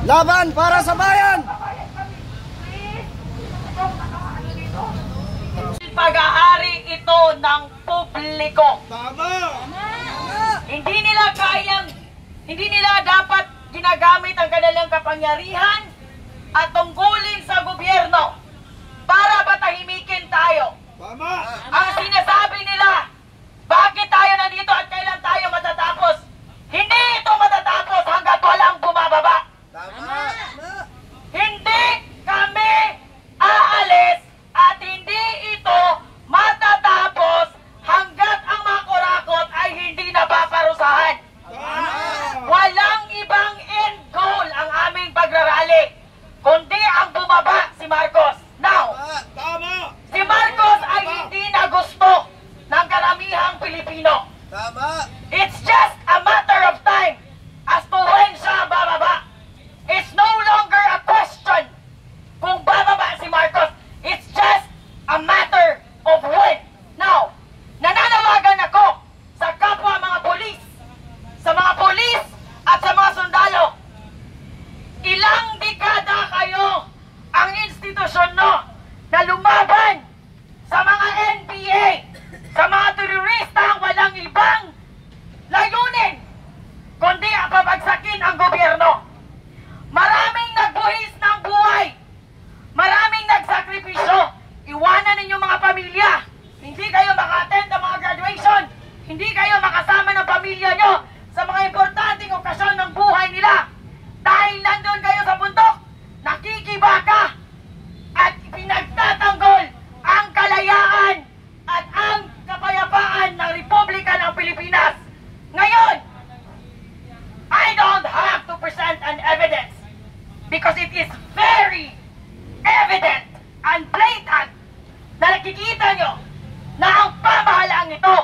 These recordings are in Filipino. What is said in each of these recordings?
Laban para sa bayan! Pag-aari ito ng publiko. Tama! Hindi nila dapat ginagamit ang kanilang kapangyarihan at tungkulin sa gobyerno para patahimikin tayo. Tama! Ang sinasabi nila, bakit tayo nandito at kailan tayo matatapos? Hindi ito matatapos hanggat walang bumababa. Tama! Hindi kami aalis at hindi ito matatapos hanggat ang mga kurakot ay hindi napaparusahan. Walang ibang end goal ang aming pagrarally, kundi ang bumaba si Marcos. Now, si Marcos ay hindi na gusto ng karamihang Pilipino. Tama! It's just a matter of time as to when siya bababa. It's no longer a question kung bababa si Marcos. It's just a matter of when. Now, nananawagan ako sa kapwa mga polis, sa mga polis at sa mga sundalo. Ilang dekada kayo ang institusyon na lumaban sa mga NPA, sa mga teroristang walang ibang layunin kundi papagsakin ang gobyerno. Maraming nagbuhis ng buhay, maraming nagsakripisyo. Iwanan ninyo mga pamilya. Hindi kayo maka-attend ng mga graduation, hindi kayo makasama ng pamilya nyo sa mga importanteng okasyon ng buhay nila dahil nandun kayo sa bundok, nakikibaka at pinagtatanggol ang kalayaan at ang kapayapaan ng Republika ng Pilipinas. Ngayon, I don't have to present an evidence because it is very evident and blatant na nakikita nyo na ang pamahalaang ito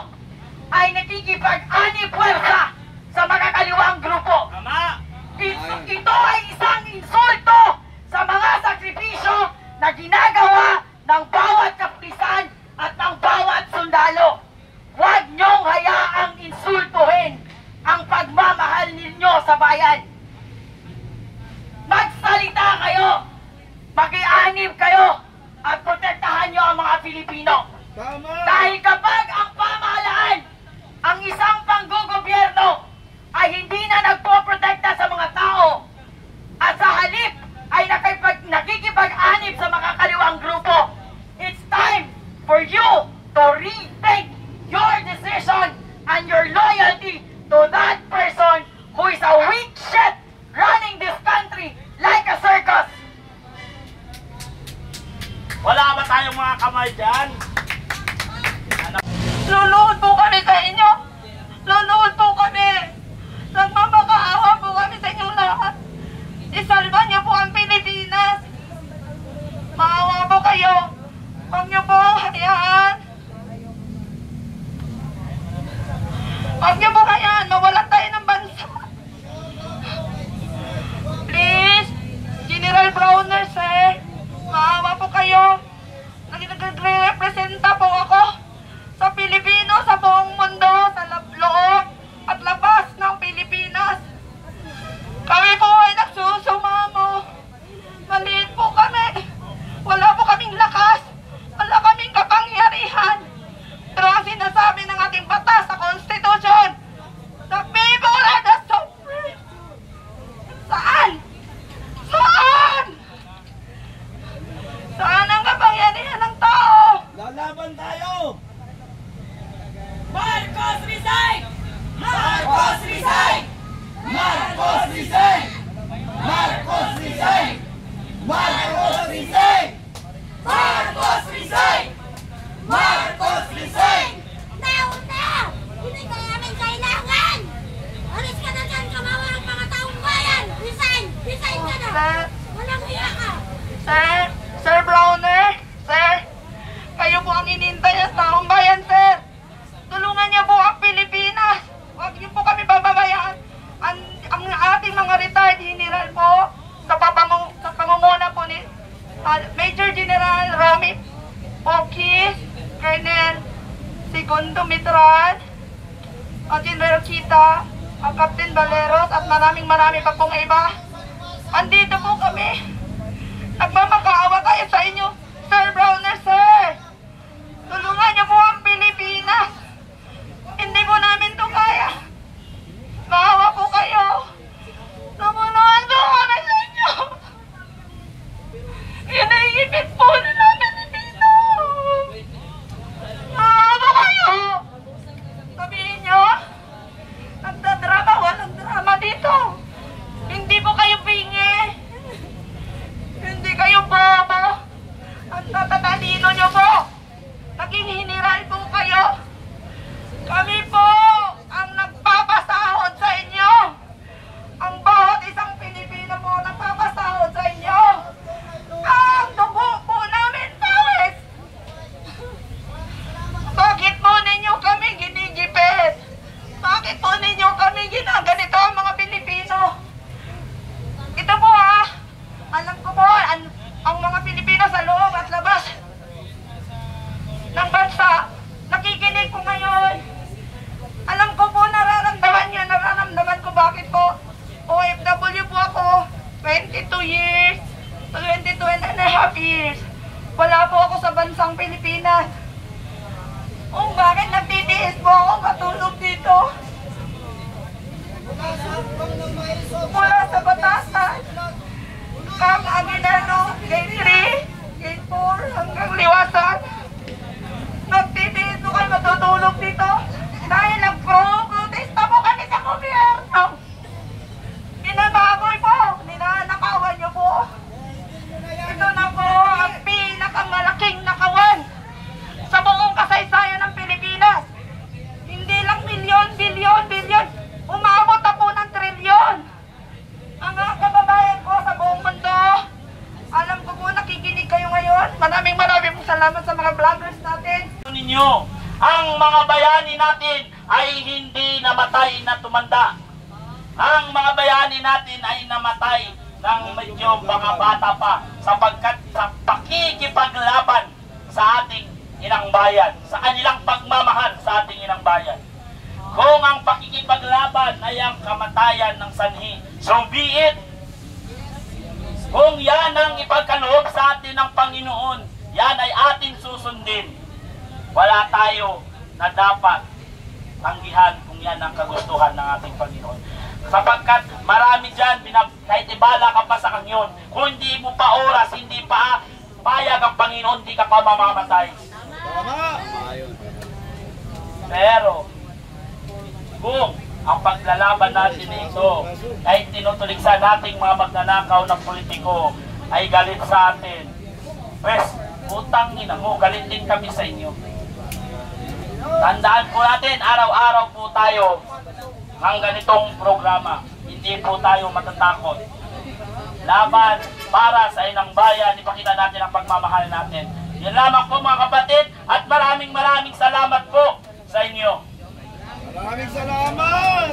ay nakikipag-ani puwersa sa makakaliwang grupo. Ito ay isang insulto sa mga sakripisyo na ginagawa ng bawat kapulisan at ng bawat sundalo. Huwag niyong hayaang insultuhin ang pagmamahal ninyo sa bayan. Magsalita kayo, makianib kayo, at protektahan nyo ang mga Pilipino. Tama! Dahil kapag ang pamahalaan, ang isang panggogobyerno ay hindi na nagpoprotekta sa mga tao at sa halip ay nakikipag-anib sa makakaliwang grupo, it's time for you to rethink your decision and your loyalty to that person who is a weak shit running this country like a circus. Wala ba tayong mga kamay dyan? Luluhod po kami sa inyo. Luluhod po kami. Nagmamakaawa po kami sa inyong lahat. Isalba niyo po ang Pilipinas. Maawa po kayo. Huwag niyo po hayaan. Huwag niyo po hayaan. Mawalan tayo ng bansa. Please, General Browner, sir. Maawa po kayo. Nagre-representa po ako sa Pilipino, sa buong mundo, sa loob at labas ng Pilipinas. Kami po ay nagsusumamo. Maliit po kami. Wala po kaming lakas. Wala kaming kapangyarihan. Pero ang sinasabi ng ating batas sa Constitution, the people are the sovereign. Saan? Saan? Saan ang kapangyarihan ng tao? Lalaban tayo! Marcos resign! Marcos resign! Marcos resign! Marcos resign! Marcos resign! Marcos resign! Marcos resign! Now! Hindi ka namin kailangan! Alis ka na dyan, kawawa ang mga taong bayan! Resign! Resign ka na! Walang hiya ka! Sir Browner, sir, kayo po ang inintay ng taong bayan, sir. Tulungan niyo po ang Pilipinas. Huwag niyo po kami bababayaan. Ang ating mga retired general po, sa pangunguna po ni Major General Romy Pokis, Colonel Segundo Mitral, General Chita, Captain Valeros, at marami pa pong iba. andito po kami. Nagmamakaawa tayo sa inyo, Sir Browner, sir. Tulungan niyo po ang Pilipinas. Hindi po namin to kaya. Maawa po kayo. Tumulungan po kami sa inyo. Iniipit po na namin dito. Maawa po kayo. Sabihin niyo, nagdadrama, walang drama dito. Hindi po kayo pingi. Hindi kayo bobo. Ang tatatalino niyo po. Naging hiniral po kayo. Kami po ang nagpapasahod sa inyo. Ang bawat isang Pilipino po nagpapasahod sa inyo. Ang dugo po namin, pawis. Bakit po ninyo kami ginigipit? Bakit po ninyo kami ginaganito ang mga Pilipino? Ito po alam ko po, ang mga Pilipino sa loob at labas ng bansa, nakikinig po ngayon. Alam ko po, nararamdaman ko bakit po. OFW po ako, 22 and a half years. Wala po ako sa bansang Pilipinas. Kung bakit nagtitiis po ako matulog dito. Mula sa batasan, Camp Aguinaldo, Gate 3, Gate 4, hanggang Liwasan. Nagtitiis po kayo matutulog dito dahil nagpo-protesta po kami sa gobyerno. Binababoy po, ninanakawan niyo po. Ito na po ang pinakamalaking nakawan sa buong kasaysayan ng Pilipinas. Hindi lang milyon, bilyon, umabot na po ng trilyon. Mga kababayan ko sa buong mundo, alam ko po nakikinig kayo ngayon. Maraming pong salamat sa mga vloggers natin. Ninyo, ang mga bayani natin ay hindi namatay na tumanda. Ang mga bayani natin ay namatay ng medyo mga bata pa sapagkat sa pakikipaglaban sa ating inang bayan, sa kanilang pagmamahal sa ating inang bayan. Kung ang pakikipaglaban ay ang kamatayan ng sanhi, so be it. Kung yan ang ipagkaloob sa atin ng Panginoon, yan ay atin susundin. Wala tayo na dapat tanggihan kung yan ang kagustuhan ng ating Panginoon. Sapagkat marami dyan, kahit ibala ka pa sa kanyon, kung hindi mo pa oras, hindi pa payag ang Panginoon, hindi ka pa mamamatay. Pero, kung ang paglalaban natin ito ay tinutuligsa nating mga magnanakaw ng politiko ay galit sa atin, pues, utang ina mo, galit din kami sa inyo. Tandaan po natin, araw-araw po tayo ng ganitong programa. Hindi po tayo matatakot. Laban para sa inang bayan, ipakita natin ang pagmamahal natin. Yan lamang po mga kapatid, at maraming salamat po sa inyo. Maraming salamat!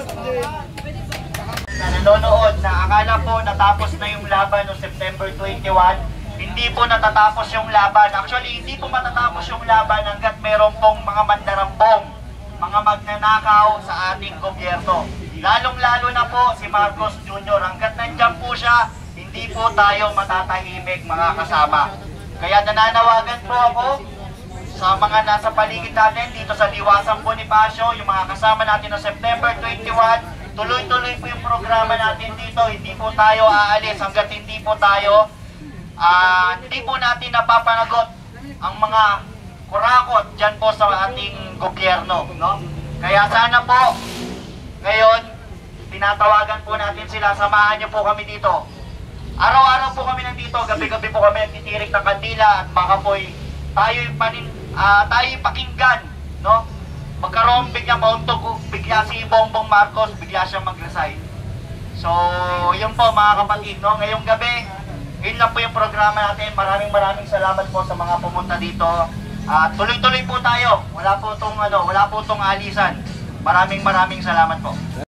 Na nanonood na akala po natapos na yung laban noong September 21, hindi po natatapos yung laban. Actually, hindi po matatapos yung laban hanggat meron pong mga mandarambong, mga magnanakaw sa ating gobyerno. Lalong-lalo na po si Marcos Jr. Hanggat nandyan po siya, hindi po tayo matatahimik mga kasama. Kaya nananawagan po ako sa mga nasa paligid natin dito sa Liwasang Bonifacio, yung mga kasama natin noong September 21, tuloy-tuloy po yung programa natin dito. Hindi po tayo aalis hanggat hindi po natin napapanagot ang mga kurakot dyan po sa ating gobyerno, no? Kaya sana po ngayon tinatawagan po natin sila, samahan niyo po kami dito. Araw-araw po kami nandito, gabi-gabi po kami nagtitirik ng kandila at baka po tayo pakinggan, no? Magkaroon biglang mauntog, bigla si Bongbong Marcos, bigla siyang mag-resign. So, yun po mga kapatid, no? Ngayong gabi, yun lang po yung programa natin. Maraming salamat po sa mga pumunta dito. Tuloy-tuloy po tayo. Wala po tong alisan. Maraming salamat po.